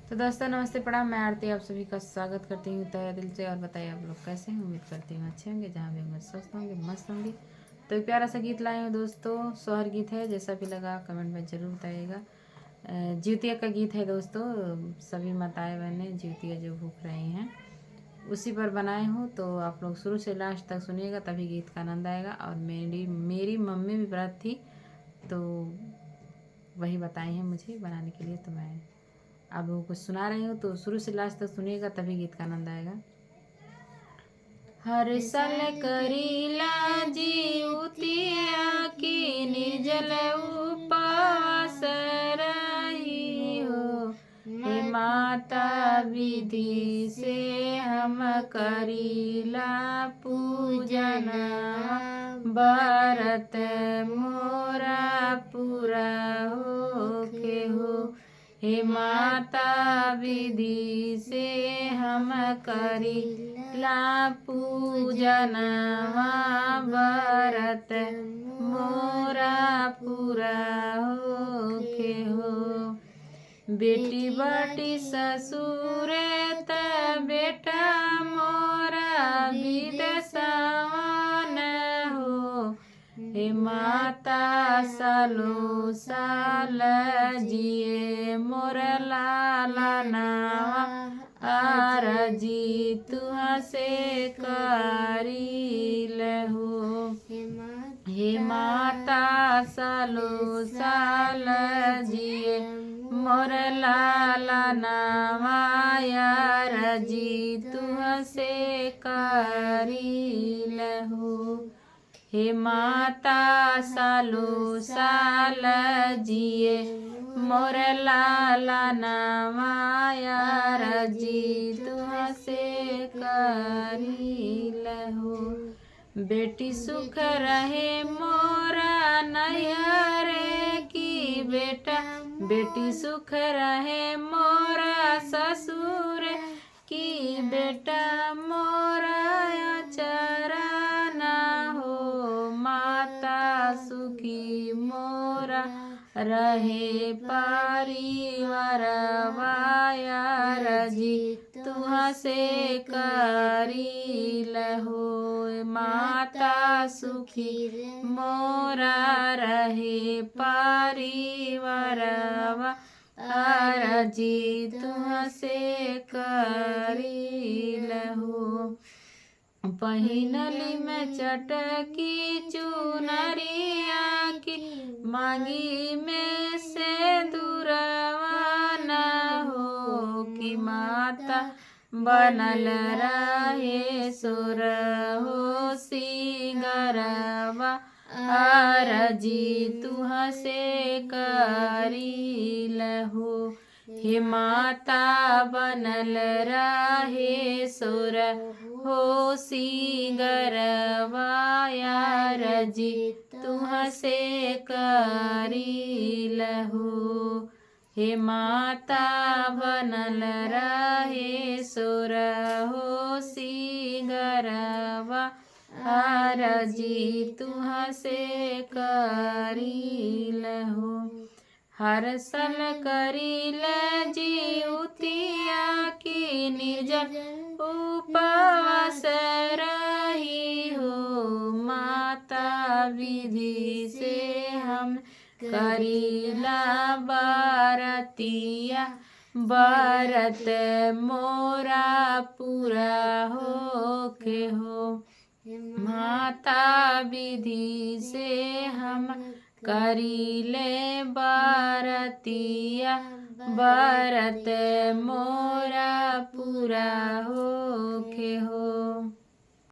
तो दोस्तों नमस्ते प्रणाम, मैं आरती आप सभी का स्वागत करती हूँ तहे दिल से। और बताइए आप लोग कैसे हैं। उम्मीद करती हूँ अच्छे होंगे, जहाँ भी होंगे स्वस्थ होंगे, मस्त होंगे। तो एक प्यारा सा गीत लाए हूँ दोस्तों, सोहर गीत है। जैसा भी लगा कमेंट में ज़रूर बताइएगा। ज्योतिया का गीत है दोस्तों। सभी माताएं बहनें ज्योतिया जो भूख रही हैं उसी पर बनाए हूँ। तो आप लोग शुरू से लास्ट तक सुनिएगा, तभी गीत का आनंद आएगा। और मेरी मम्मी भी व्रत थी, तो वही बताई हैं मुझे बनाने के लिए। तो मैं आप लोगों को सुना रही हूँ, तो शुरू से लास्ट तक सुनिएगा, तभी गीत का आनंद आएगा। हर साल करीला जिउतिया की निर्जल उपवास रही हो। हे माता विधि से हम करीला पूजन, व्रत मोरा पूरा होके हो। हे माता विधि से हम करीला पूजन, व्रत मोरा पूरा होके हो। बेटी बाटी ससुर त बेटा मोरा विदेशवन हो। हे माता सालो साल जिए मोर लाला नावा, आरजी तुहा से करील हो। हे माता सालो साल जिए मोर लाला नावा, आरजी तुहा से करील हो। हे माता सालो साल जिए मोर लाला नामाया, रजी तुहा से करील हो। बेटी सुख रहे मोरा नैहरे की बेटा, बेटी सुख रहे मोरा ससुर की बेटा, मोरा चरण हो। माता सुखी मोरा रहे परिवार वाया, रजी तुहा से करील हो। माता सुखी मोरा रहे परिवार रजी तुहा से करील हो। पहिनली में चटकी चुनरिया की, मांगी में से दूरवाना हो। कि माता बनल रहे सुर हो सिंगरवा, आरजी तुहा से करील हो। हे माता बनल रहे सुर हो सिंगरवा, आरजी तुहा से करील हो। हे माता बनल रहे सुर हो सिंगरवा, आरजी तुहा से करील हो। हर साल करील जिउतिया की निर्जल उपवास रही हो। माता विधि से हम करीला बरतिया, व्रत मोरा पूरा होके हो। माता विधि से हम करीले बरतिया, व्रत मोरा पूरा होके हो।